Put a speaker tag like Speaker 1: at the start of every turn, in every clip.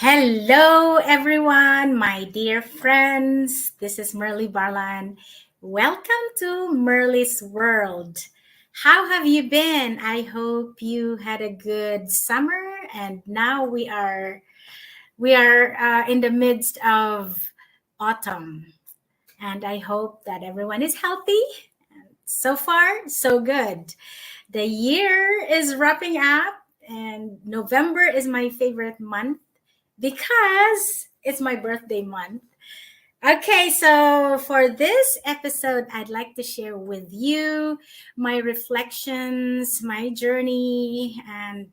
Speaker 1: Hello, everyone, my dear friends. This is Barlaan. Welcome to Merle's World. How have you been? I hope you had a good summer, and now we are in the midst of autumn, and I hope that everyone is healthy. So far, so good. The year is wrapping up, and November is my favorite month because it's my birthday month. Okay, so for this episode, I'd like to share with you my reflections, my journey, and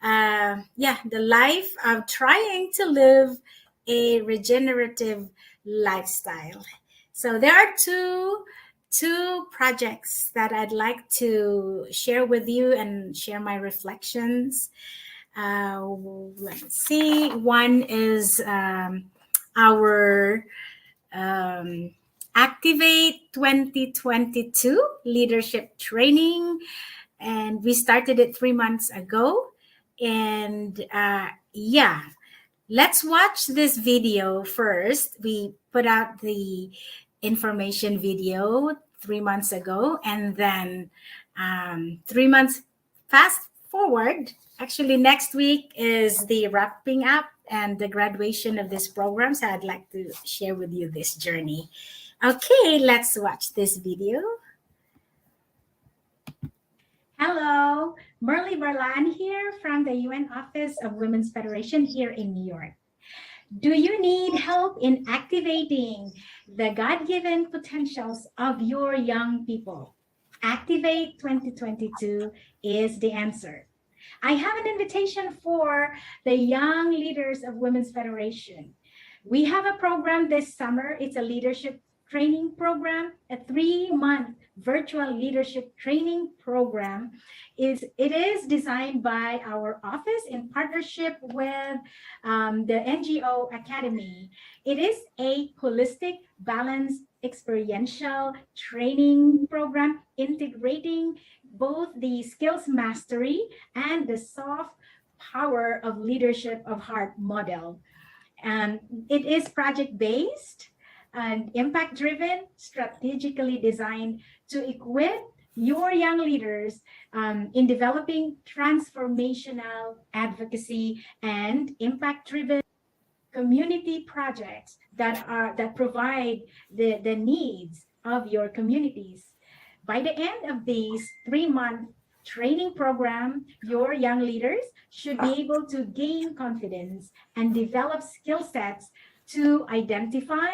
Speaker 1: the life of trying to live a regenerative lifestyle. So there are two projects that I'd like to share with you and share my reflections. Let's see. One is our Activate 2022 leadership training, and we started it 3 months ago. And let's watch this video first. We put out the information video 3 months ago, and then 3 months fast forward. Actually, next week is the wrapping up and the graduation of this program. So I'd like to share with you this journey. Okay, let's watch this video. Hello, Barlaan here from the UN Office of Women's Federation here in New York. Do you need help in activating the God-given potentials of your young people? Activate 2022 is the answer. I have an invitation for the young leaders of Women's Federation. We have a program this summer. It's a leadership training program, a 3-month virtual leadership training program. It is designed by our office in partnership with the NGO Academy. It is a holistic, balanced, experiential training program integrating both the skills mastery and the soft power of leadership of heart model. And it is project-based and impact-driven, strategically designed to equip your young leaders in developing transformational advocacy and impact-driven community projects that provide the needs of your communities. By the end of this 3-month training program, your young leaders should be able to gain confidence and develop skill sets to identify,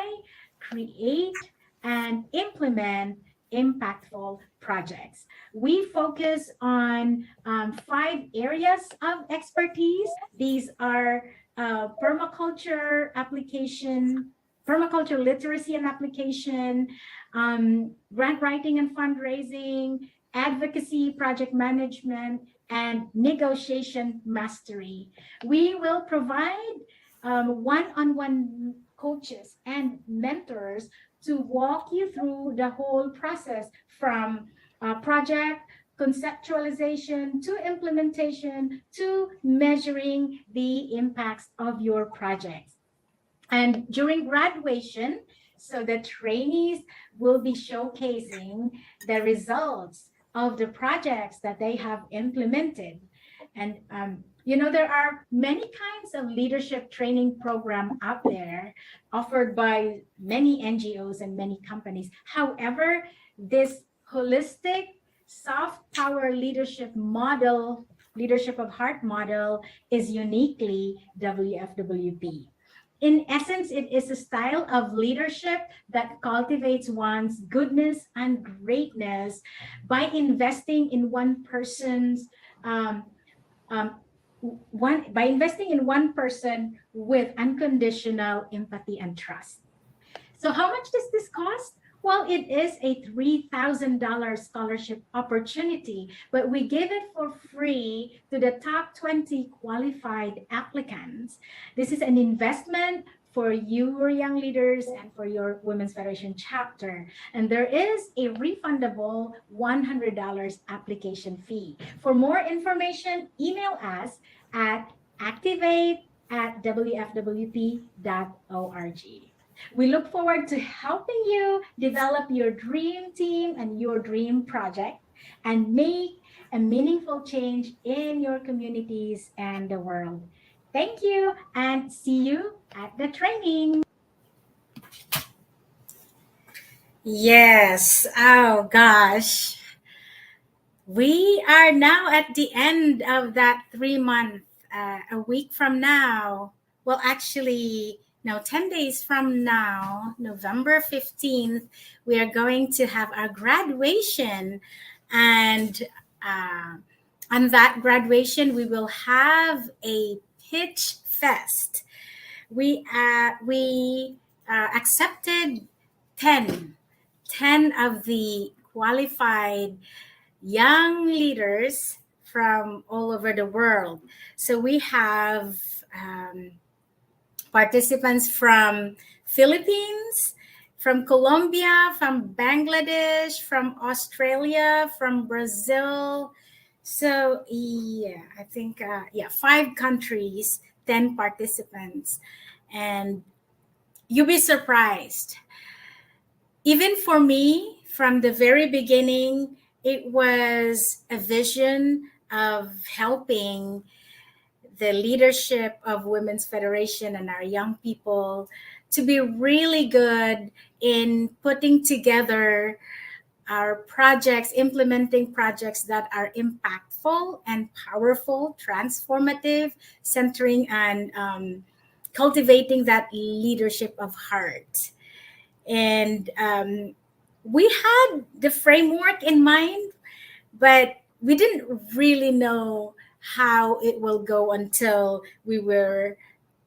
Speaker 1: create, and implement impactful projects. We focus on 5 areas of expertise. These are permaculture application, permaculture literacy and application, grant writing and fundraising, advocacy, project management, and negotiation mastery. We will provide one-on-one coaches and mentors to walk you through the whole process from project conceptualization to implementation to measuring the impacts of your projects. And during graduation, so the trainees will be showcasing the results of the projects that they have implemented. And there are many kinds of leadership training programs out there offered by many NGOs and many companies. However, this holistic soft power leadership model, leadership of heart model, is uniquely WFWP. In essence, it is a style of leadership that cultivates one's goodness and greatness by investing in one person's one person with unconditional empathy and trust. So how much does this cost? Well, it is a $3,000 scholarship opportunity, but we give it for free to the top 20 qualified applicants. This is an investment for your young leaders and for your Women's Federation chapter. And there is a refundable $100 application fee. For more information, email us at activate@wfwp.org. wfwp.org. We look forward to helping you develop your dream team and your dream project and make a meaningful change in your communities and the world. Thank you and see you at the training.
Speaker 2: Yes. Oh gosh. We are now at the end of that 3 month, a week from now. Well, actually, no, 10 days from now, November 15th, we are going to have our graduation. And uh, on that graduation, we will have a pitch fest. We accepted 10 of the qualified young leaders from all over the world. So we have participants from Philippines, from Colombia, from Bangladesh, from Australia, from Brazil. So yeah, I think 5 countries, 10 participants, and you'll be surprised. Even for me, from the very beginning, it was a vision of helping the leadership of Women's Federation and our young people to be really good in putting together our projects, implementing projects that are impactful and powerful, transformative, centering on cultivating that leadership of heart. And we had the framework in mind, but we didn't really know how it will go until we were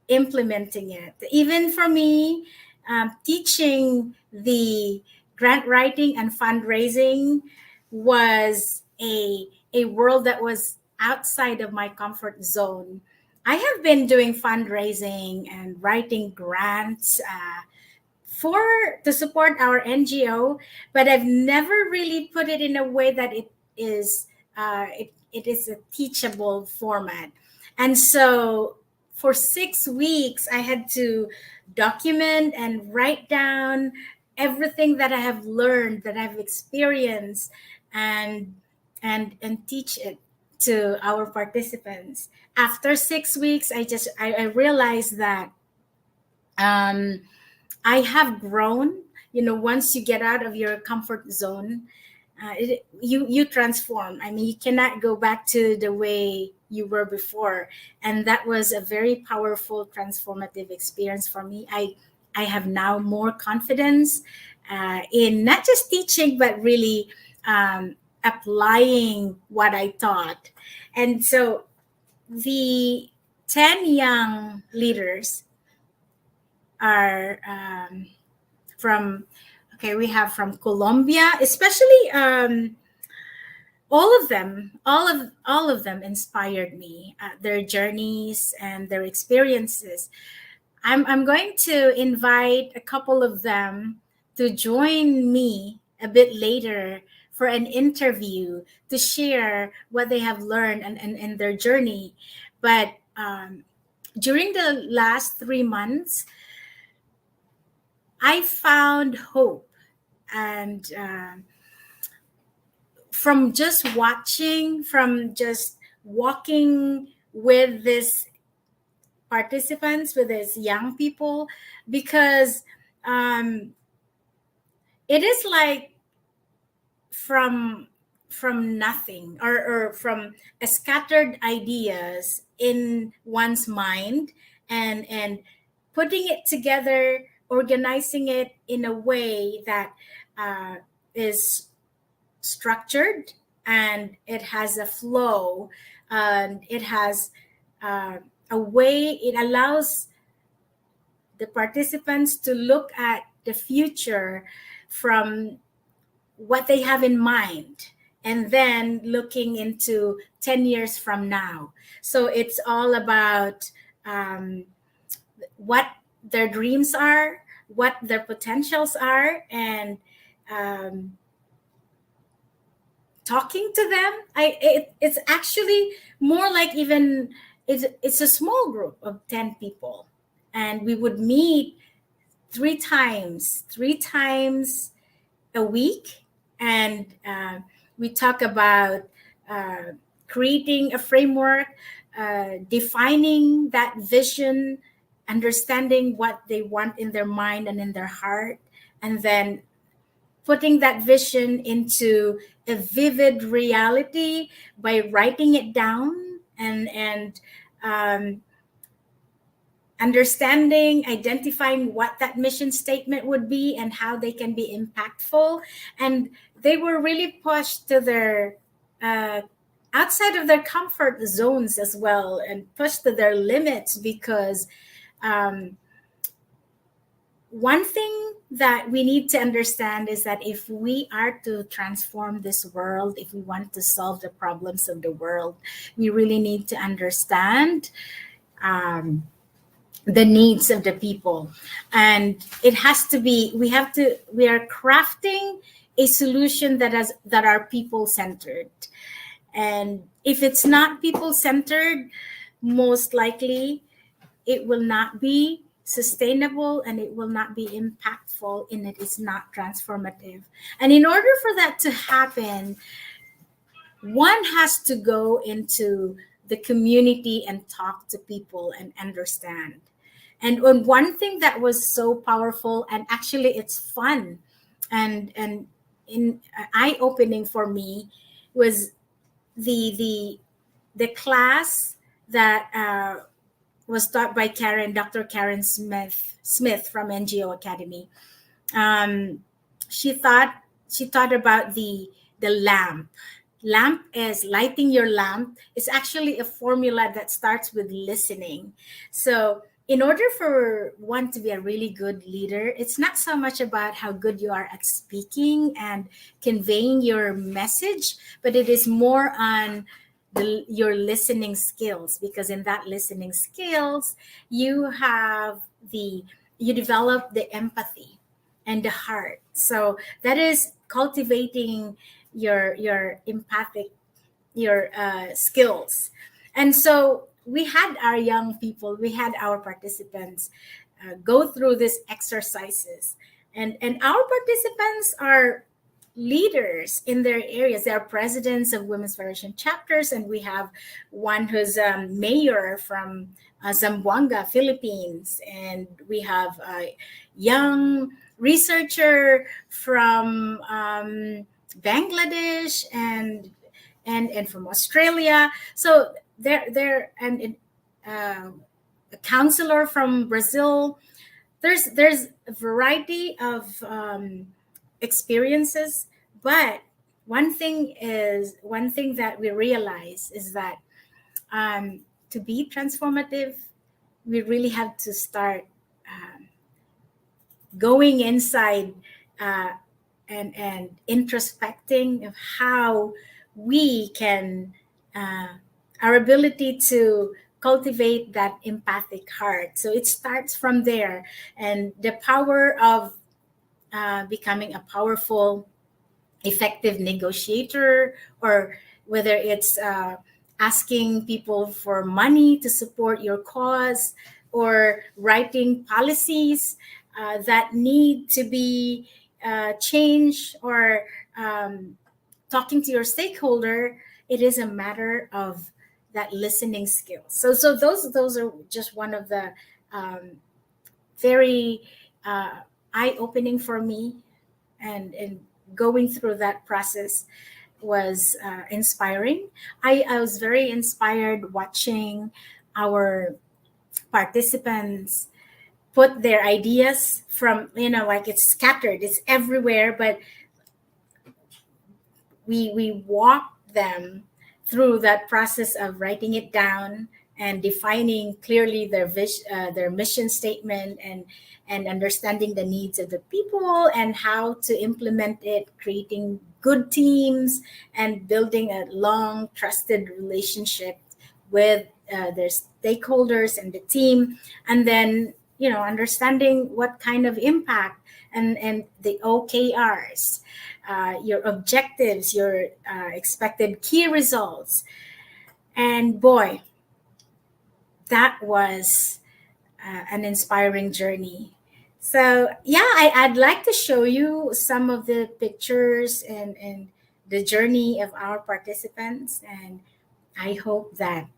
Speaker 2: implementing it. Even for me, teaching the grant writing and fundraising was a world that was outside of my comfort zone. I have been doing fundraising and writing grants for to support our NGO, but I've never really put it in a way that it is a teachable format. And so for 6 weeks, I had to document and write down everything that I have learned, that I've experienced, and and teach it to our participants. After 6 weeks, I realized that um, I have grown. You know, once you get out of your comfort zone, you transform. I mean, you cannot go back to the way you were before, and that was a very powerful, transformative experience for me. I have now more confidence in not just teaching, but really applying what I taught. And so the 10 young leaders are from okay, we have from Colombia, especially all of them inspired me, their journeys and their experiences. I'm going to invite a couple of them to join me a bit later for an interview to share what they have learned and their journey. But during the last 3 months, I found hope. And from just watching, from just walking with these participants, with these young people, because it is like from nothing, or from a scattered ideas in one's mind, and putting it together, organizing it in a way that is structured, and it has a flow, and it has a way. It allows the participants to look at the future from what they have in mind, and then looking into 10 years from now. So it's all about what their dreams are, what their potentials are, and talking to them. It's actually more like even it's a small group of 10 people, and we would meet three times a week, and we talk about uh, creating a framework, defining that vision, understanding what they want in their mind and in their heart, and then putting that vision into a vivid reality by writing it down, and um, understanding, identifying what that mission statement would be and how they can be impactful. And they were really pushed to their uh, outside of their comfort zones as well, and pushed to their limits, because um, one thing that we need to understand is that if we are to transform this world, if we want to solve the problems of the world, we really need to understand um, the needs of the people. And it has to be, we are crafting a solution that are people centered. And if it's not people centered, most likely it will not be sustainable, and it will not be impactful, and it is not transformative. And in order for that to happen, one has to go into the community and talk to people and understand. And one thing that was so powerful, and actually it's fun and in eye opening for me, was the class that was taught by Dr. Karen Smith from NGO Academy. Um, she thought about the lamp. Lamp is lighting your lamp. It's actually a formula that starts with listening. So in order for one to be a really good leader, it's not so much about how good you are at speaking and conveying your message, but it is more on your listening skills, because in that listening skills, you have you develop the empathy and the heart. So that is cultivating your empathic, your skills. And so we had our young people, we had our participants go through these exercises, and our participants are leaders in their areas. They are presidents of Women's Federation chapters, and we have one who's mayor from Zamboanga, Philippines, and we have a young researcher from Bangladesh, and from Australia. So they're and a counselor from Brazil. There's a variety of experiences, but one thing that we realize is that to be transformative, we really have to start going inside and introspecting of how we can our ability to cultivate that empathic heart. So it starts from there, and the power of becoming a powerful, effective negotiator, or whether it's asking people for money to support your cause, or writing policies that need to be changed, or talking to your stakeholder. It is a matter of that listening skill. So those are just one of the very eye-opening for me, and going through that process was inspiring. I was very inspired watching our participants put their ideas from, like it's scattered, it's everywhere, but we walked them through that process of writing it down and defining clearly their mission statement, and understanding the needs of the people and how to implement it, creating good teams and building a long trusted relationship with their stakeholders and the team, and then understanding what kind of impact and the OKRs, your objectives, your expected key results. And boy, that was an inspiring journey. So yeah, I'd like to show you some of the pictures and the journey of our participants, and I hope that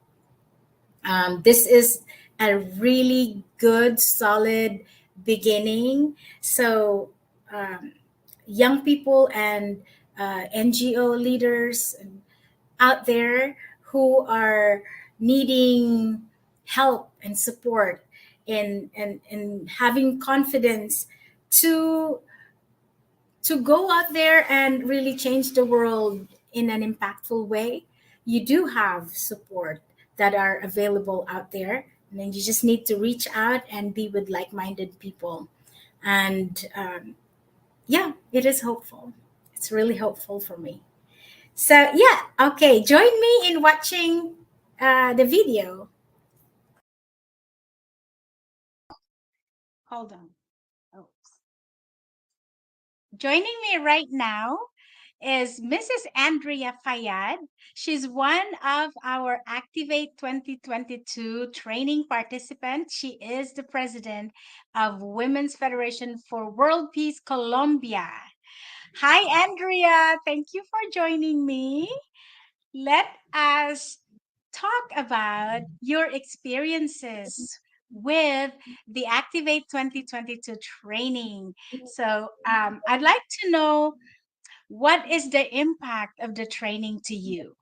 Speaker 2: this is a really good, solid beginning. So young people and NGO leaders out there who are needing help and support in having confidence to go out there and really change the world in an impactful way. You do have support that are available out there, and then you just need to reach out and be with like-minded people. And yeah, it is hopeful. It's really hopeful for me. So yeah, okay, join me in watching the video.
Speaker 1: Hold on. Oh. Joining me right now is Mrs. Andrea Fayad. She's one of our Activate 2022 training participants. She is the president of Women's Federation for World Peace Colombia. Hi, Andrea. Thank you for joining me. Let us talk about your experiences with the Activate 2022 training. So, I'd like to know, what is the impact of the training to you?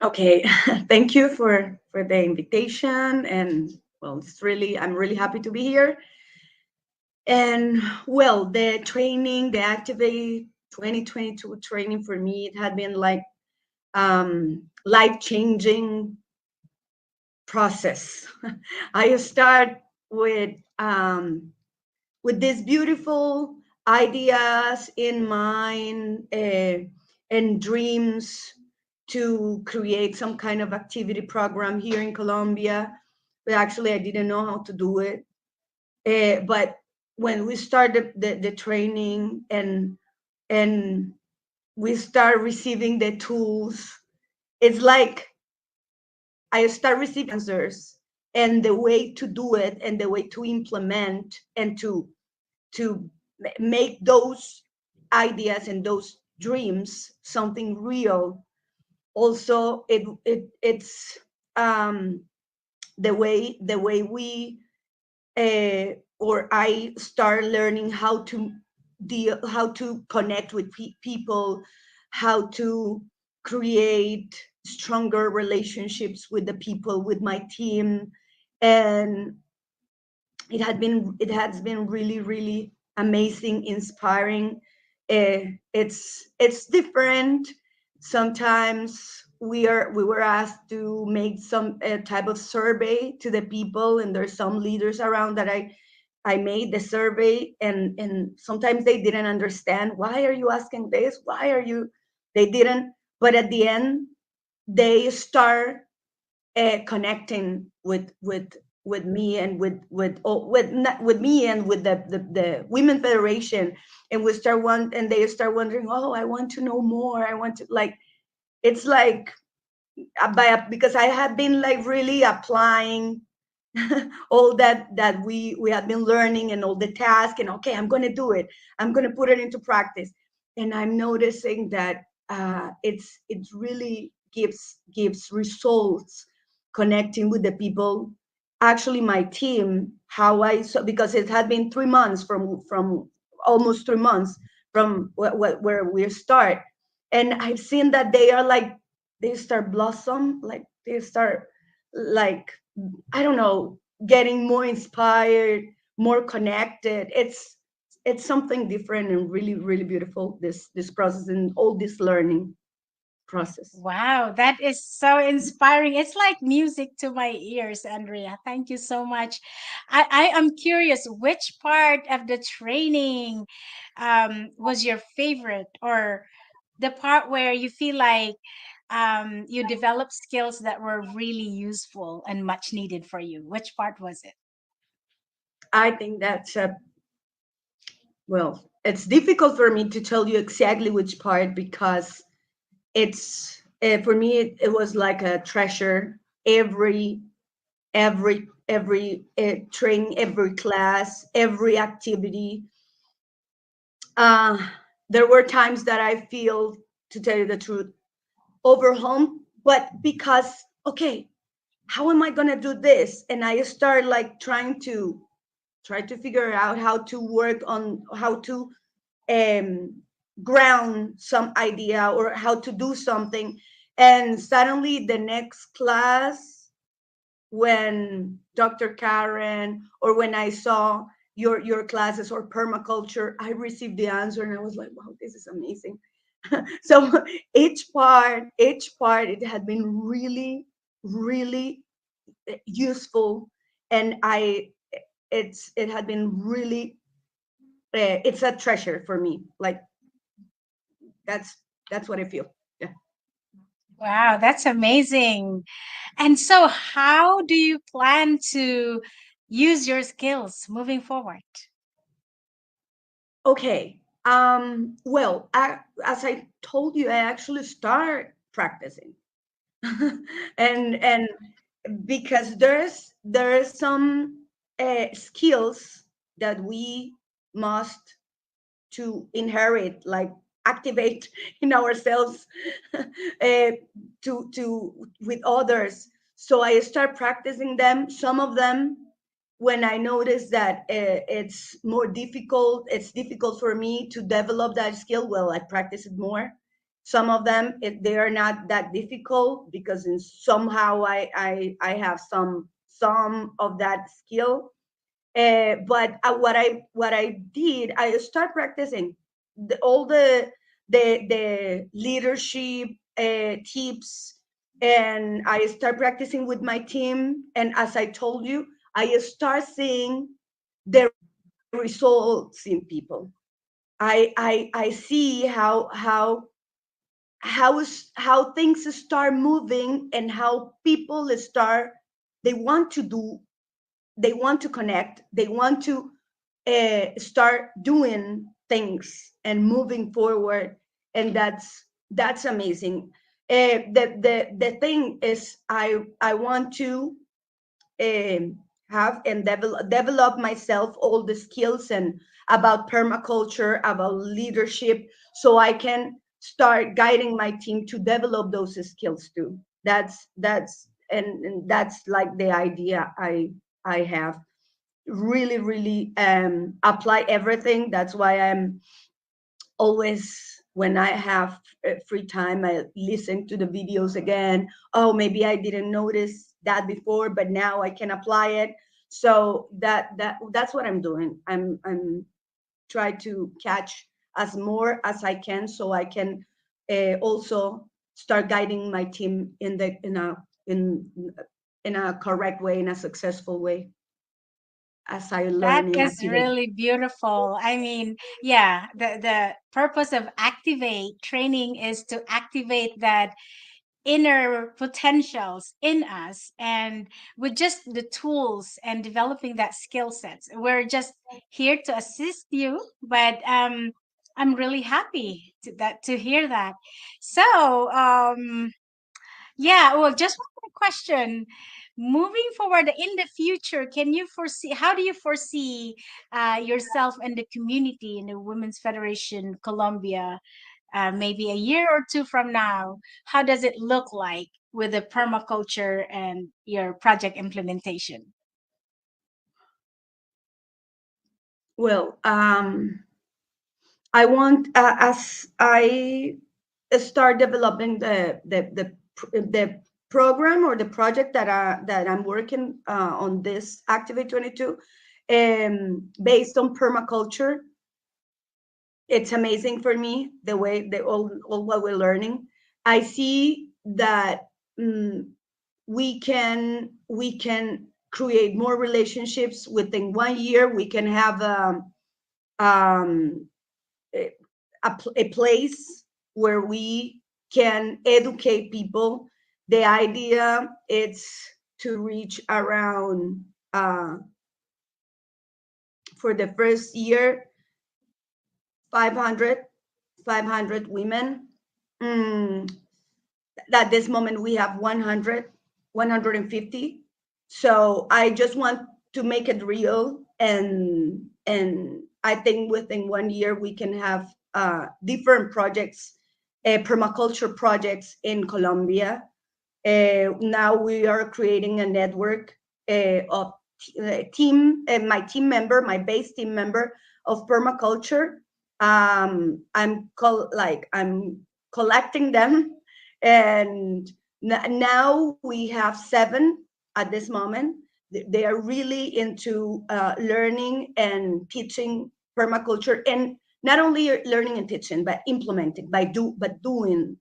Speaker 3: Okay, thank you for the invitation, and well, I'm really happy to be here. And well, the training, the Activate 2022 training, for me, it had been like life-changing process. I start with these beautiful ideas in mind, and dreams to create some kind of activity program here in Colombia. But actually, I didn't know how to do it. But when we started the training, and we start receiving the tools, it's like I start receiving answers, and the way to do it, and the way to implement, and to make those ideas and those dreams something real. Also, it's the way we or I start learning how to deal, how to connect with people, how to create stronger relationships with the people, with my team. And it has been really, really amazing, inspiring. It's different. Sometimes we were asked to make some type of survey to the people, and there's some leaders around that I made the survey, and sometimes they didn't understand, why are you asking this, why are you, they didn't. But at the end, they start connecting with me, and with me, and with the Women Federation. And they start wondering, oh, I want to know more, I want to, like, it's like because I have been like really applying all that we have been learning, and all the tasks, and okay, I'm going to do it, I'm going to put it into practice. And I'm noticing that it's really gives results, connecting with the people. Actually, my team, how I saw, because it had been 3 months, from almost 3 months from where we start. And I've seen that they start blossom, like they start, like, I don't know, getting more inspired, more connected. It's something different and really, really beautiful, this process and all this learning process.
Speaker 1: Wow, that is so inspiring. It's like music to my ears, Andrea. Thank you so much. I am curious, which part of the training was your favorite, or the part where you feel like you developed skills that were really useful and much needed for you? Which part was it?
Speaker 3: I think that's well, it's difficult for me to tell you exactly which part, because it's for me, it was like a treasure. every training, every class, every activity. uh, there were times that I feel, to tell you the truth, overwhelmed, but because, okay, how am I gonna do this? And I start like try to figure out how to work on how to um, ground some idea or how to do something. And suddenly the next class, when Dr. Karen or when I saw your classes or permaculture, I received the answer and I was like, wow, this is amazing. So each part, it had been really, really useful, and it had been really, it's a treasure for me. Like, that's that's what I feel. Yeah.
Speaker 2: Wow, that's amazing. And so, how do you plan to use your skills moving forward?
Speaker 3: Okay. Well, as I told you, I actually start practicing, and because there's some skills that we must to inherit, like activate in ourselves, to with others. So I start practicing them. Some of them, when I notice that it's difficult for me to develop that skill, well, I practice it more. Some of them, they are not that difficult because somehow I have some of that skill. But what I did, I start practicing all the leadership tips, and I start practicing with my team. And as I told you, I start seeing the results in people. I see how things start moving, and how people start, they want to do, they want to connect, they want to start doing things and moving forward. And that's amazing. The thing is, I want to have and develop myself all the skills and about permaculture, about leadership, so I can start guiding my team to develop those skills too. And that's like the idea I have. Really, really apply everything. That's why I'm always, when I have free time, I listen to the videos again. Oh, maybe I didn't notice that before, but now I can apply it. So that's what I'm doing. I'm try to catch as more as I can, so I can also start guiding my team in in a correct way, in a successful way, as I
Speaker 2: That
Speaker 3: learn and
Speaker 2: is
Speaker 3: activate.
Speaker 2: really beautiful. I mean, yeah, the purpose of activate training is to activate that inner potentials in us, and with just the tools and developing that skill sets, we're just here to assist you. But I'm really happy to hear that. So yeah, well, just one more question. Moving forward in the future, can you foresee, how do you foresee yourself and the community in the Women's Federation Colombia, maybe a year or two from now? How does it look like with the permaculture and your project implementation?
Speaker 3: Well, I want, as I start developing the program or the project that I'm working on, this Activate 22, based on permaculture. It's amazing for me the way all what we're learning. I see that we can create more relationships within 1 year. We can have um, a place where we can educate people. The idea is to reach around, for the first year, 500 500 women. At this moment we have 100. 150. So I just want to make it real, and I think within 1 year we can have different projects, permaculture projects in Colombia. Now we are creating a network of team, my team member, my base team member of permaculture. I'm collecting them, and now we have 7 at this moment. They are really into learning and teaching permaculture, and not only learning and teaching, but implementing, but doing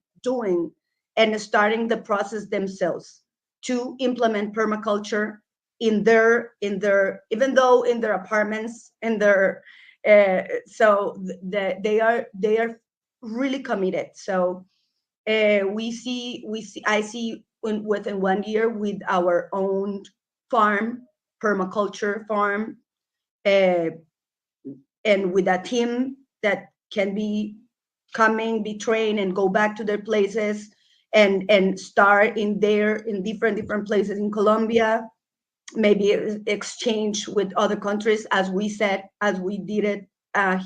Speaker 3: and starting the process themselves to implement permaculture even though in their apartments, in their they are really committed. So I see within 1 year with our own farm, permaculture farm, uh, and with a team that can be coming, be trained, and go back to their places, and start in different places in Colombia, maybe exchange with other countries, as we did it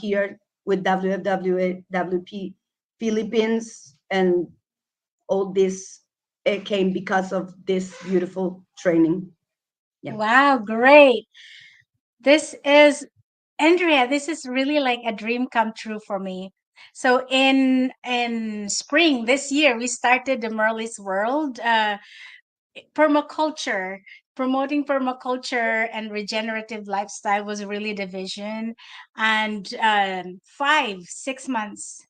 Speaker 3: here with WFWP Philippines, and all this came because of this beautiful training. Yeah.
Speaker 2: Wow, great. This is Andrea, this is really like a dream come true for me. So in spring this year, we started the Merle's World permaculture. Promoting permaculture and regenerative lifestyle was really the vision. And 5, 6 months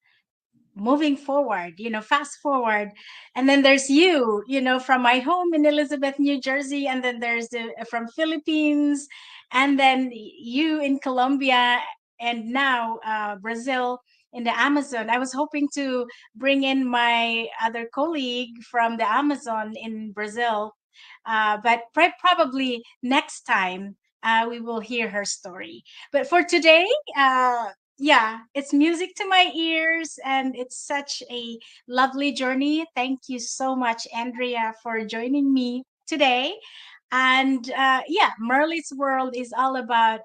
Speaker 2: moving forward, fast forward. And then there's you, from my home in Elizabeth, New Jersey. And then there's from Philippines. And then you in Colombia. And now Brazil in the Amazon. I was hoping to bring in my other colleague from the Amazon in Brazil. But probably next time we will hear her story. But for today, yeah, it's music to my ears, and it's such a lovely journey. Thank you so much, Andrea, for joining me today. And yeah, Merle's World is all about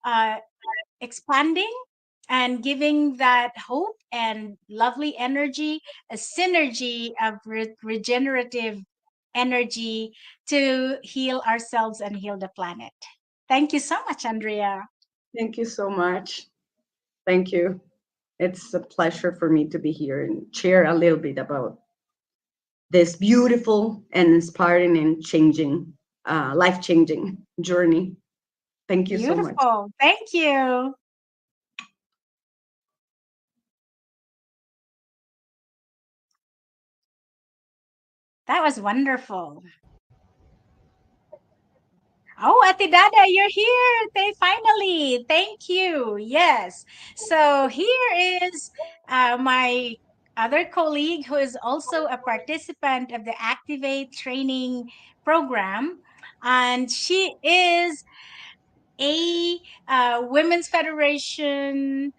Speaker 2: uh, expanding and giving that hope and lovely energy, a synergy of regenerative energy to heal ourselves and heal the planet. Thank you so much, Andrea.
Speaker 3: Thank you so much. Thank you. It's a pleasure for me to be here and share a little bit about this beautiful and inspiring and changing, life-changing journey. Thank you so much.
Speaker 2: Beautiful. Thank you. That was wonderful. Oh, Ate Dada, you're here. Finally. Thank you. Yes. So here is my other colleague who is also a participant of the Activate training program. And she is a Women's Federation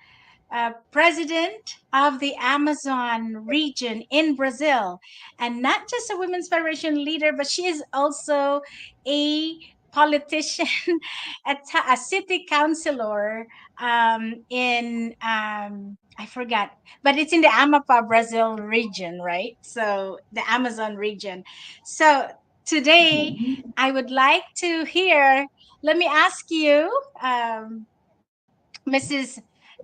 Speaker 2: president of the Amazon region in Brazil, and not just a Women's Federation leader, but she is also a politician, a city councilor in I forgot, but it's in the Amapa, Brazil region, right? So the Amazon region. So today, I would like to hear. Let me ask you. Mrs.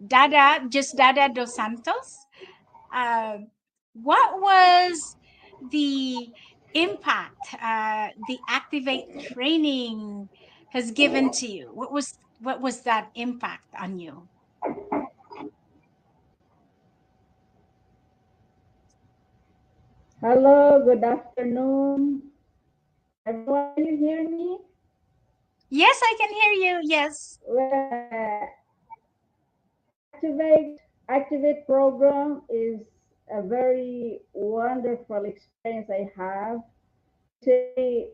Speaker 2: Diosdada dos Santos, uh, what was the impact the Activate training has given to you? What was that impact on you?
Speaker 4: Hello, good afternoon. Everyone, can you hear me?
Speaker 2: Yes, I can hear you. Yes.
Speaker 4: Well, Activate program is a very wonderful experience I have. Say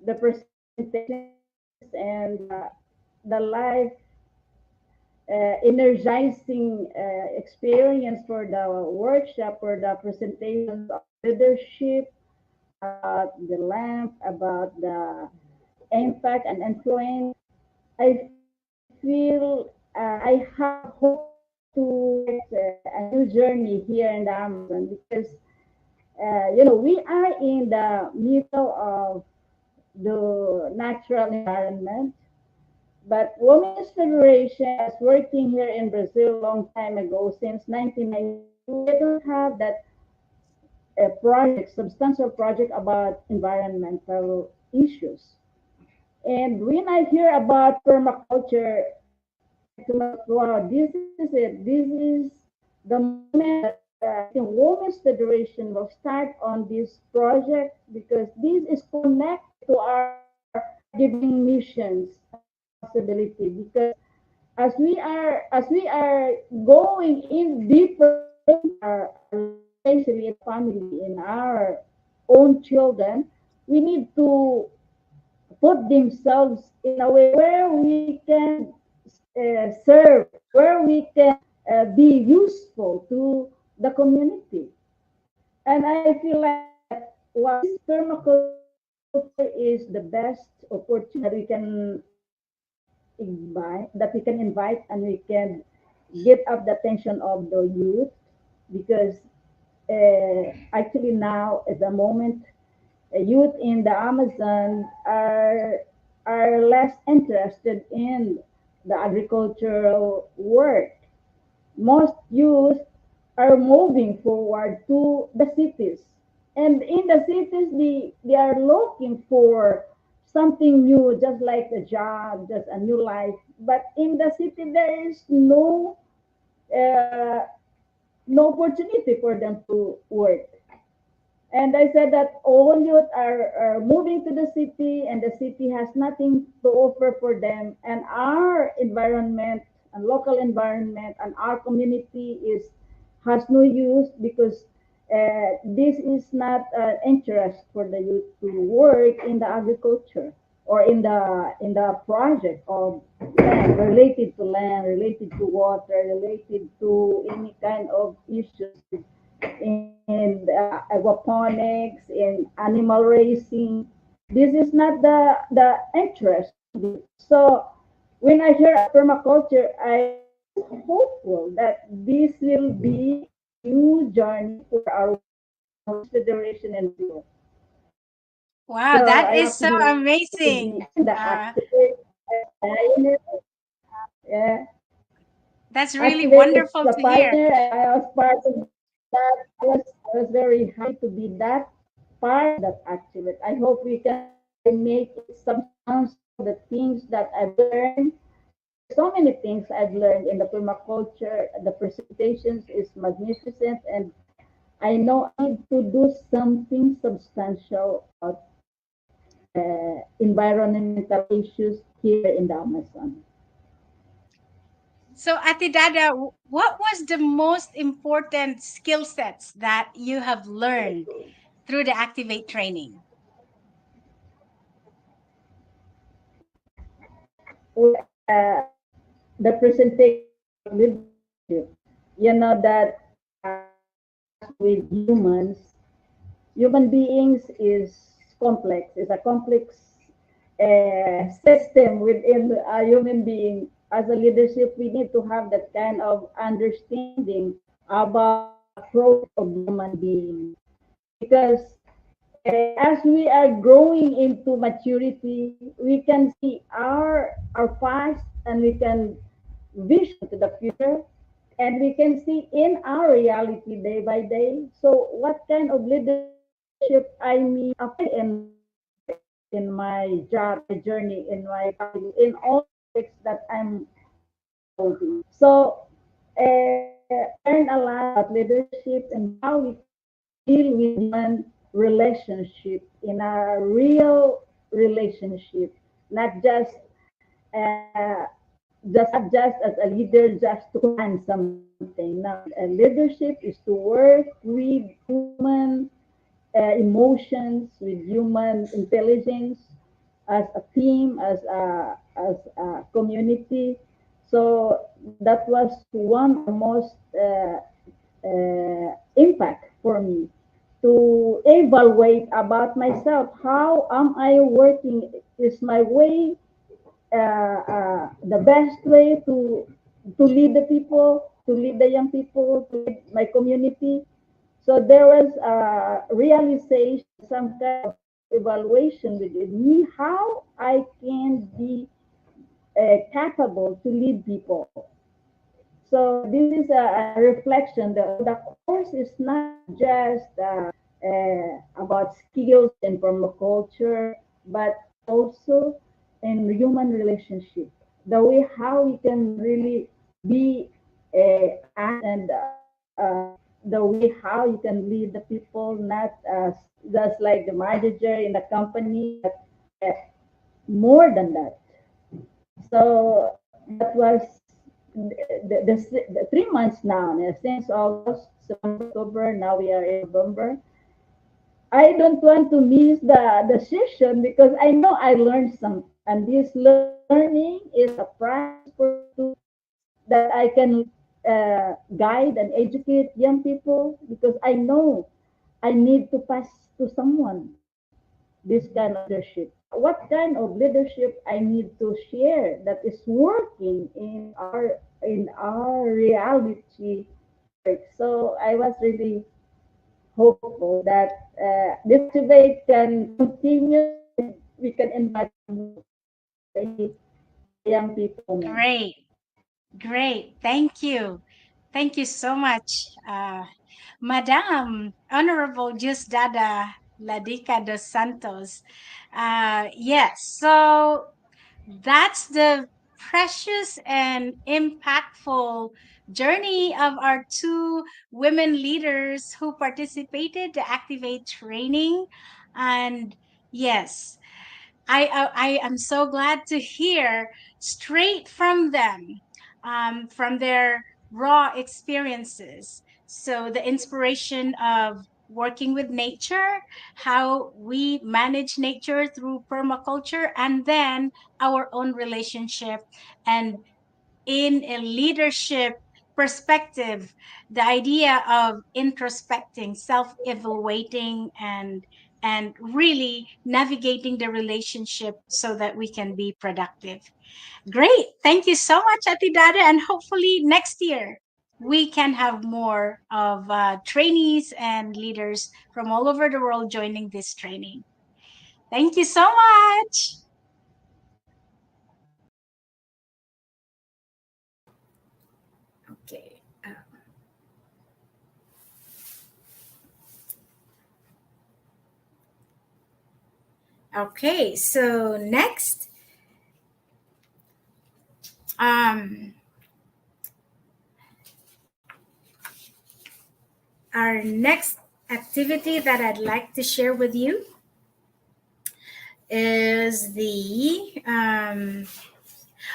Speaker 4: the presentations and the life energizing experience for the workshop, for the presentations of leadership, about the length, about the impact and influence, I feel I have hope to a new journey here in the Amazon because we are in the middle of the natural environment. But Women's Federation is working here in Brazil a long time ago, since 1992. We don't have that project, substantial project about environmental issues. And when I hear about permaculture, I said to myself, wow, this is it. This is the moment that I think Women's Federation will start on this project because this is connected to our God-given missions and responsibility. Because as we are going in deeper in our lives, especially in family, in our own children, we need to put themselves in a way where we can serve, where we can be useful to the community. And I feel like that while this permaculture is the best opportunity that we can invite and we can get up the attention of the youth because actually now at the moment youth in the Amazon are less interested in the agricultural work. Most youth are moving forward to the cities. And in the cities, they are looking for something new, just like a job, just a new life. But in the city, there is uh, no opportunity for them to work. And I said that all youth are moving to the city, and the city has nothing to offer for them. And our environment and local environment and our community is has no use because this is not interest for the youth to work in the agriculture or in the project of land related to water, related to any kind of issues in aquaponics, in animal raising. This is not the interest. So when I hear permaculture, I am hopeful that this will be a new journey for our Women's Federation in Brazil.
Speaker 2: Wow,
Speaker 4: So
Speaker 2: that
Speaker 4: I
Speaker 2: is
Speaker 4: hope
Speaker 2: so
Speaker 4: to
Speaker 2: amazing.
Speaker 4: be the activist, pioneer, yeah,
Speaker 2: That's really
Speaker 4: activist,
Speaker 2: wonderful
Speaker 4: the
Speaker 2: to hear.
Speaker 4: pioneer, and I was part of that. I was very happy to be that part of that activist. I hope we can make it substantial, the things that I've learned. There's so many things I've learned in the permaculture. The presentations is magnificent, and I know I need to do something substantial about environmental issues here in the Amazon.
Speaker 2: So, Ate Dada, what was the most important skill sets that you have learned through the Activate training?
Speaker 4: Well, the presentation of leadership, that as with human beings is complex. It's a complex system within a human being. As a leadership, we need to have that kind of understanding about the process of human being. Because as we are growing into maturity, we can see our past and we can vision to the future and we can see in our reality day by day. So what kind of leadership I need to apply in my work, in my job, my journey, in my family, in all aspects that I'm involved in. So I learned a lot about leadership and how we can deal with human relationship in a real relationship, not uh, not just as a leader just to command something. Now, leadership is to work with human emotions, with human intelligence, as a team, as a community. So that was one of the most impact for me to evaluate about myself. How am I working? Is my way the best way to lead the people, to lead the young people, to lead my community? So there was a realization, some kind of evaluation within me, how I can be capable to lead people. So this is a reflection. The course is not just about skills in permaculture, but also in human relationship. The way how we can really be and the way how you can lead the people, not just like the manager in the company, but uh, more than that. So that was the 3 months now, since August, September, October, now we are in November. I don't want to miss the session because I know I learned some, and this learning is a practice for me to that I can guide and educate young people, because I know I need to pass to someone this kind of leadership. What kind of leadership I need to share that is working in our reality work. So I was really hopeful that this debate can continue and we can invite more young people.
Speaker 1: Great. Great. Thank you. Thank you so much, Madam Honorable Diosdada Ladica dos Santos. Yes, so that's the precious and impactful journey of our two women leaders who participated to activate training. And yes, I am so glad to hear straight from them, from their raw experiences. So the inspiration of working with nature, how we manage nature through permaculture, and then our own relationship, and in a leadership perspective, the idea of introspecting, self-evaluating, and really navigating the relationship so that we can be productive. Great. Thank you so much, Ati Dada. And hopefully next year we can have more of trainees and leaders from all over the world joining this training. Thank you so much.
Speaker 2: Okay. Okay. So next, um, our next activity that I'd like to share with you is the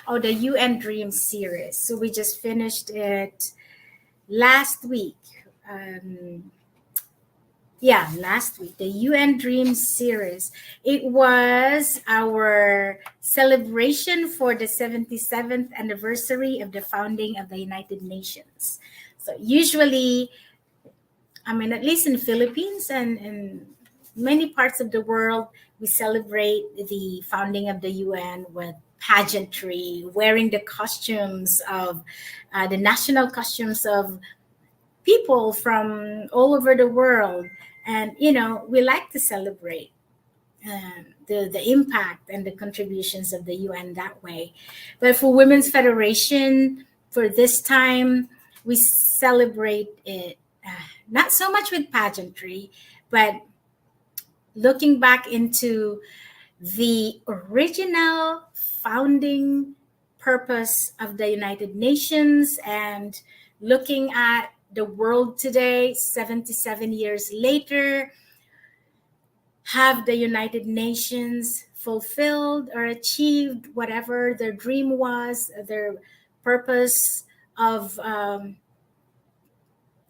Speaker 2: UN Dream series. So we just finished it last week. Um, last week, the UN Dream series. It was our celebration for the 77th anniversary of the founding of the United Nations. So usually, at least in the Philippines and in many parts of the world, we celebrate the founding of the UN with pageantry, wearing the costumes of the national costumes of people from all over the world. And, we like to celebrate the impact and the contributions of the UN that way. But for Women's Federation, for this time, we celebrate it not so much with pageantry, but looking back into the original founding purpose of the United Nations and looking at the world today, 77 years later. Have the United Nations fulfilled or achieved whatever their dream was, their purpose of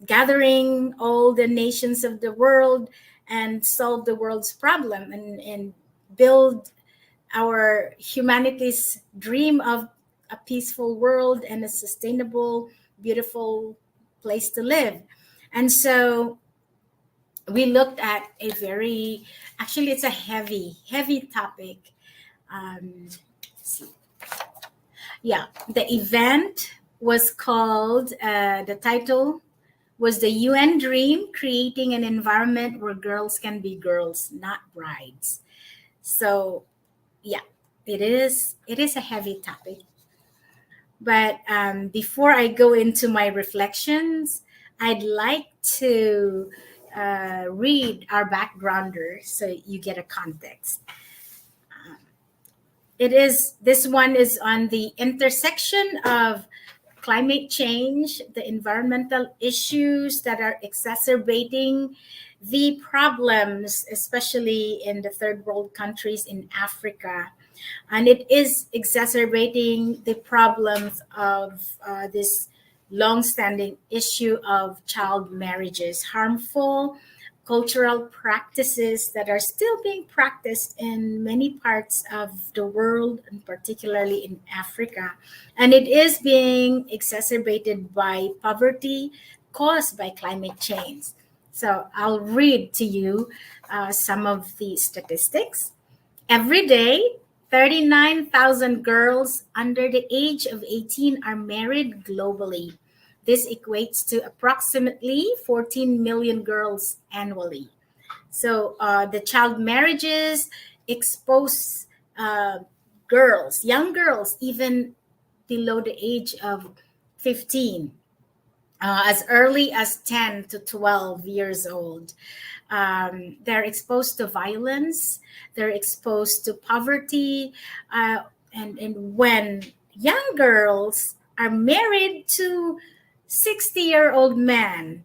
Speaker 2: gathering all the nations of the world and solve the world's problem and build our humanity's dream of a peaceful world and a sustainable, beautiful place to live? And so we looked at a very, actually, it's a heavy topic. Let's see. Yeah, the event was called, the title was The UN Dream, Creating an Environment Where Girls Can Be Girls, Not Brides. So, yeah, it is a heavy topic. But before I go into my reflections, I'd like to read our backgrounder so you get a context. This one is on the intersection of climate change, the environmental issues that are exacerbating the problems, especially in the third world countries in Africa. And it is exacerbating the problems of this long-standing issue of child marriages, harmful cultural practices that are still being practiced in many parts of the world, and particularly in Africa. And it is being exacerbated by poverty caused by climate change. So I'll read to you some of the statistics. Every day, 39,000 girls under the age of 18 are married globally. This equates to approximately 14 million girls annually. So the child marriages expose girls, young girls, even below the age of 15, as early as 10 to 12 years old. They're exposed to violence, they're exposed to poverty, and when young girls are married to 60-year-old men,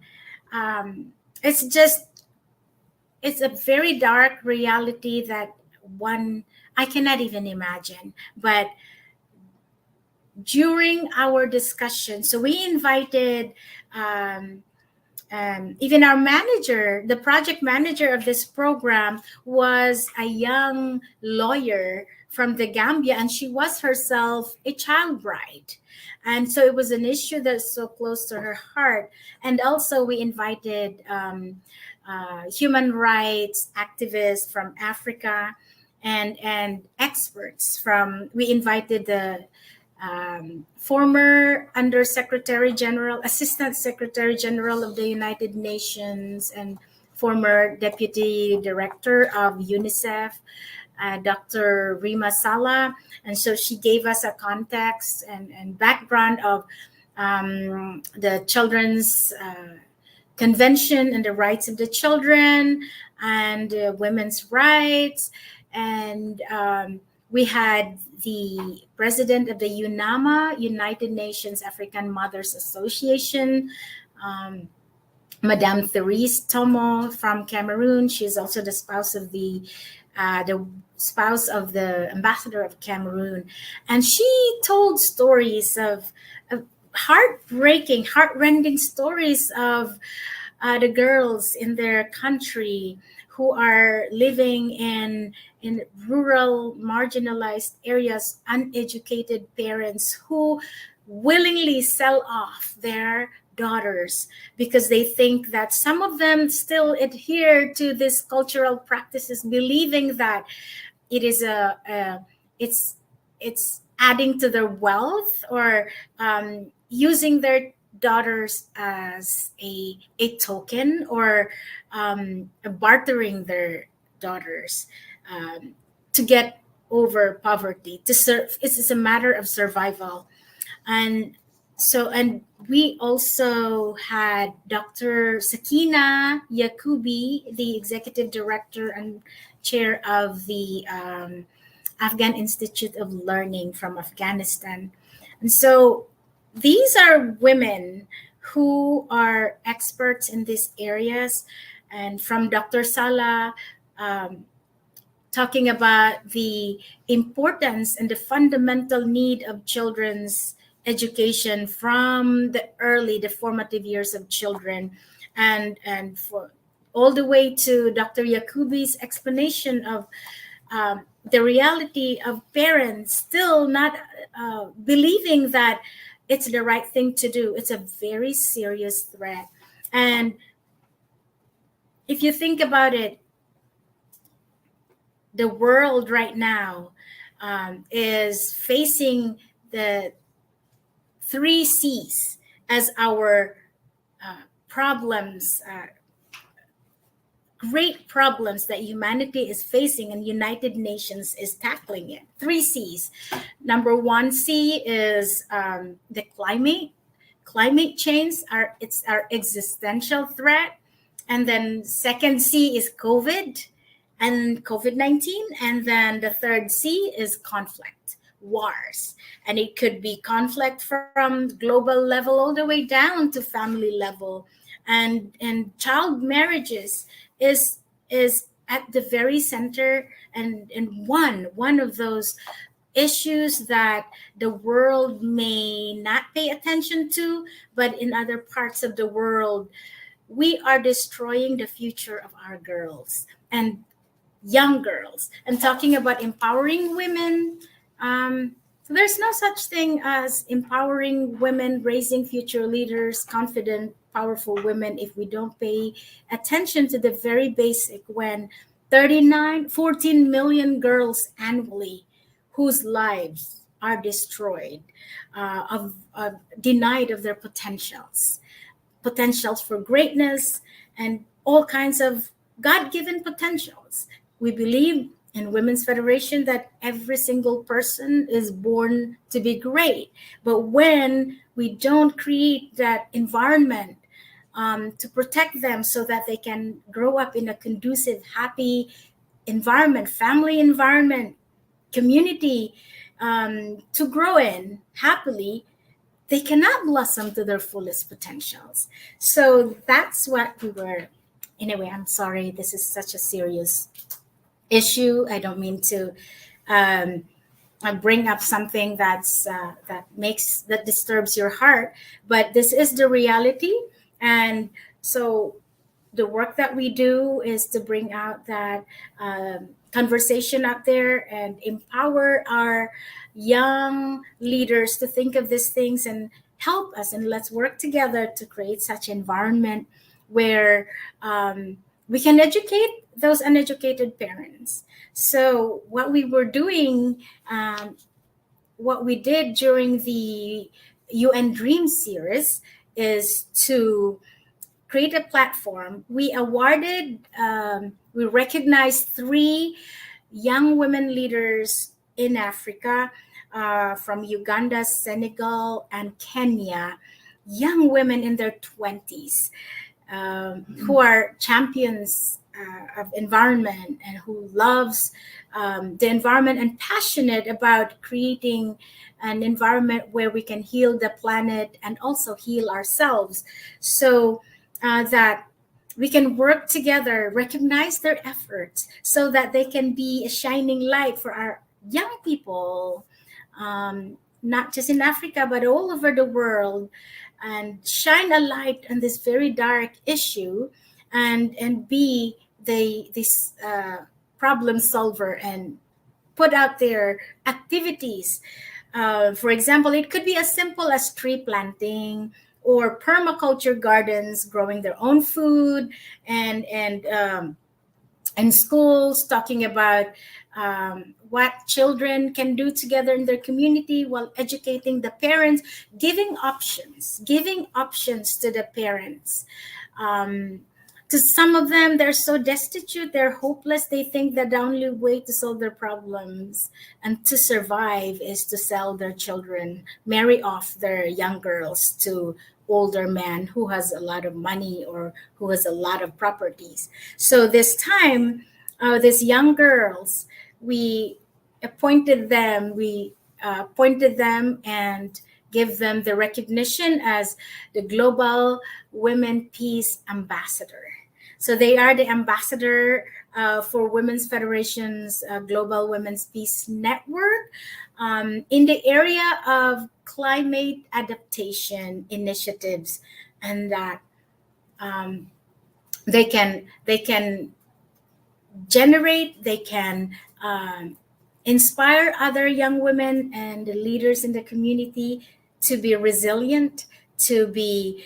Speaker 2: it's just, it's a very dark reality that one I cannot even imagine. But during our discussion, so we invited even our manager, the project manager of this program, was a young lawyer from the Gambia, and she was herself a child bride. And so it was an issue that's so close to her heart. And also we invited human rights activists from Africa, and experts from, we invited the former Undersecretary General, Assistant Secretary General of the United Nations, and former Deputy Director of UNICEF, Dr. Rima Sala. And so she gave us a context and background of the Children's Convention and the rights of the children, and women's rights. And we had the president of the UNAMA, United Nations African Mothers Association, Madame Therese Tomo from Cameroon. She's also the spouse of the ambassador of Cameroon. And she told stories of heartbreaking, heartrending stories of the girls in their country who are living in rural, marginalized areas, uneducated parents who willingly sell off their daughters because they think that some of them still adhere to these cultural practices, believing that it is it's adding to their wealth, or using their daughters as a token, or bartering their daughters to get over poverty, to serve. It's a matter of survival. And we also had Dr. Sakina Yakubi, the executive director and chair of the Afghan Institute of Learning from Afghanistan. And so these are women who are experts in these areas. And from Dr. Sala, talking about the importance and the fundamental need of children's education from the formative years of children, and for all the way to Dr. Yakubi's explanation of the reality of parents still not believing that it's the right thing to do. It's a very serious threat. And if you think about it, the world right now is facing the 3 C's as our problems, great problems that humanity is facing, and United Nations is tackling it. 3 C's. Number 1 C is the climate change. It's our existential threat, and then second C is COVID and COVID-19, and then the third C is conflict, wars, and it could be conflict from global level all the way down to family level, and child marriages is at the very center, and one of those issues that the world may not pay attention to, but in other parts of the world we are destroying the future of our girls and young girls. And talking about empowering women, there's no such thing as empowering women, raising future leaders, confident, powerful women, if we don't pay attention to the very basic, when 14 million girls annually whose lives are destroyed, denied of their potentials for greatness and all kinds of God-given potentials. We believe in Women's Federation that every single person is born to be great. But when we don't create that environment to protect them so that they can grow up in a conducive, happy environment, family environment, community to grow in happily, they cannot blossom to their fullest potentials. So that's what we were. Anyway, I'm sorry. This is such a serious issue. I don't mean to bring up something that disturbs your heart, but this is the reality. And so the work that we do is to bring out that conversation out there and empower our young leaders to think of these things and help us, and let's work together to create such environment where we can educate those uneducated parents. So what we were doing, what we did during the UN Dream series is to create a platform. We recognized 3 young women leaders in Africa, from Uganda, Senegal, and Kenya, young women in their 20s, who are champions of environment and who loves the environment and passionate about creating an environment where we can heal the planet and also heal ourselves, so that we can work together, recognize their efforts so that they can be a shining light for our young people, not just in Africa, but all over the world, and shine a light on this very dark issue, and be this problem solver and put out their activities. For example, it could be as simple as tree planting or permaculture gardens, growing their own food, and in schools, talking about what children can do together in their community while educating the parents, giving options to the parents. To some of them, they're so destitute, they're hopeless. They think that the only way to solve their problems and to survive is to sell their children, marry off their young girls to older man who has a lot of money or who has a lot of properties. So this time, these young girls, we appointed them and give them the recognition as the Global Women Peace Ambassador. So they are the ambassador for Women's Federation's Global Women's Peace Network in the area of climate adaptation initiatives, and that they can generate, they can inspire other young women and the leaders in the community to be resilient, to be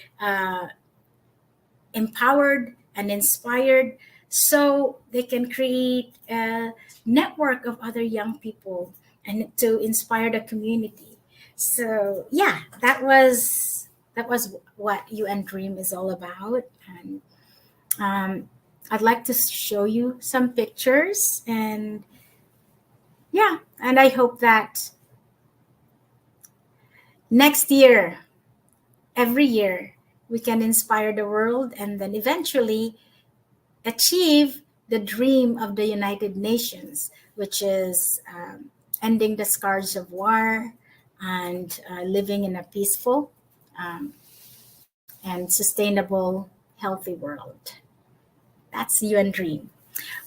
Speaker 2: empowered, and inspired, so they can create a network of other young people and to inspire the community. So yeah, that was what UN Dream is all about. And I'd like to show you some pictures, and yeah, and I hope that next year, every year, we can inspire the world and then eventually achieve the dream of the United Nations, which is ending the scars of war and living in a peaceful and sustainable, healthy world. That's UN Dream.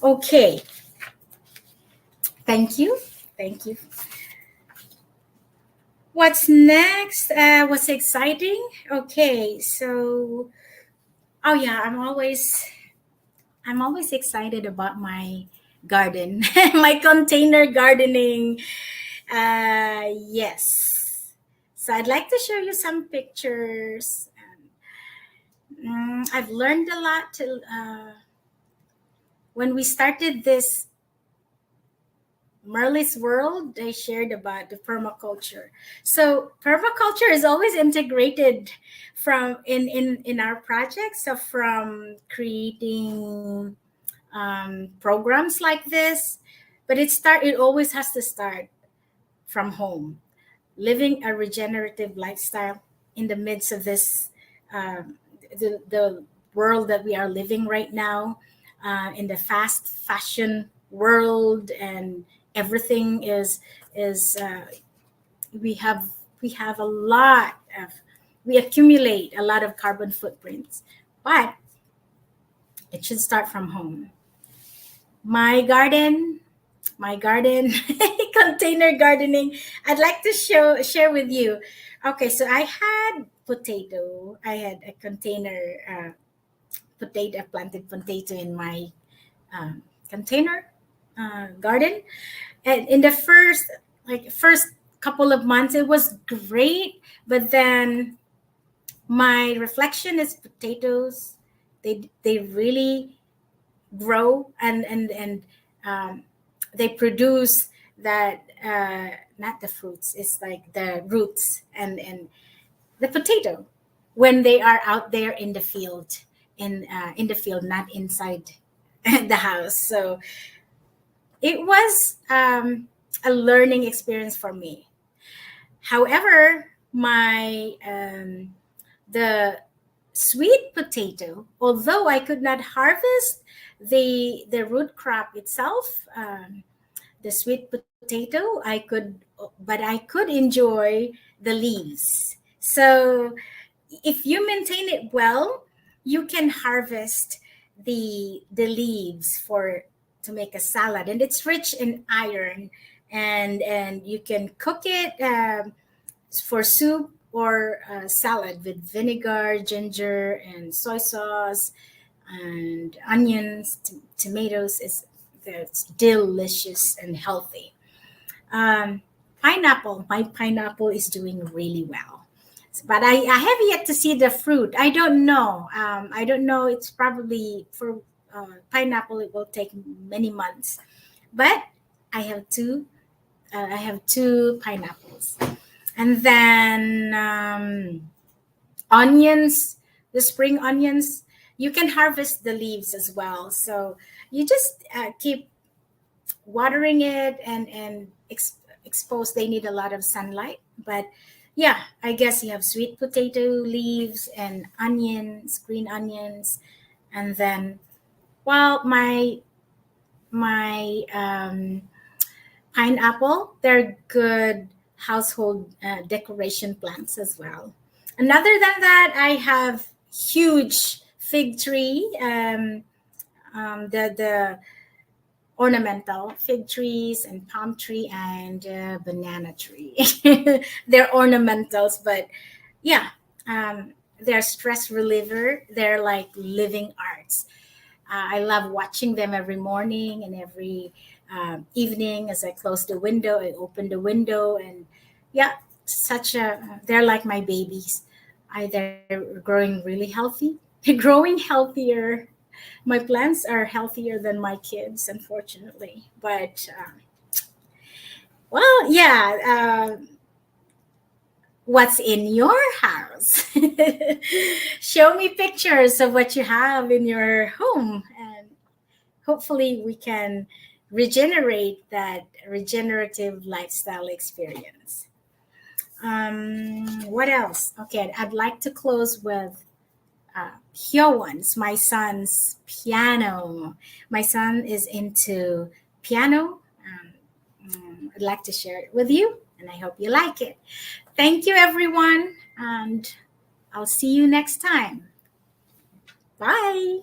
Speaker 2: Okay. Thank you. Thank you. What's next? What's exciting? Okay, so oh yeah, I'm always excited about my garden, my container gardening. Yes. So I'd like to show you some pictures. I've learned a lot when we started this Merle's World. I shared about the permaculture. So permaculture is always integrated from in our projects. So from creating programs like this, but it always has to start from home, living a regenerative lifestyle in the midst of this the world that we are living right now, in the fast fashion world, and everything is we have a lot of we accumulate a lot of carbon footprints, but it should start from home. My garden container gardening, I'd like to share with you. Okay, so I had a container planted potato in my container garden, and in the first couple of months it was great, but then my reflection is potatoes. They really grow, and they produce that, not the fruits, it's like the roots, and the potato when they are out there in the field, in the field, not inside the house. So it was a learning experience for me. However, my the sweet potato, although I could not harvest the root crop itself, the sweet potato, but I could enjoy the leaves. So if you maintain it well, you can harvest the leaves for to make a salad, and it's rich in iron, and you can cook it for soup or salad with vinegar, ginger, and soy sauce, and onions, tomatoes. It's delicious and healthy. Pineapple. My pineapple is doing really well, but I have yet to see the fruit. I don't know. I don't know. It's probably for pineapple. It will take many months, but I have two. I have two pineapples, and then onions. The spring onions. You can harvest the leaves as well. So you just keep watering it and expose. They need a lot of sunlight, but yeah, I guess you have sweet potato leaves and onions, green onions, and then, well, my pineapple, they're good household decoration plants as well. And other than that, I have huge fig tree, the ornamental fig trees and palm tree and banana tree. They're ornamentals, but yeah, they're stress reliever. They're like living arts. I love watching them every morning and every evening. As I close the window, I open the window, and yeah, they're like my babies. They're growing really healthy. They're growing healthier My plants are healthier than my kids, unfortunately. But well, yeah. What's in your house? Show me pictures of what you have in your home, and hopefully we can regenerate that regenerative lifestyle experience. What else? Okay, I'd like to close with Hyowon's, my son's piano. My son is into piano. I'd like to share it with you, and I hope you like it. Thank you, everyone, and I'll see you next time. Bye.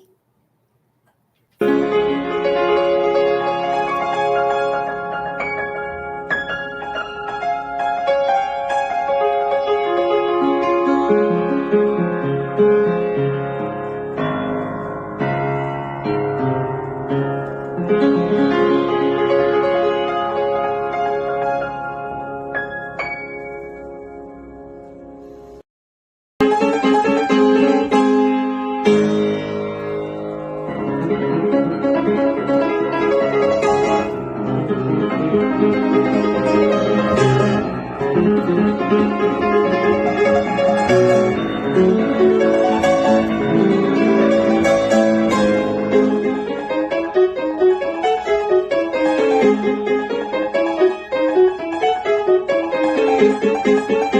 Speaker 3: Thank you.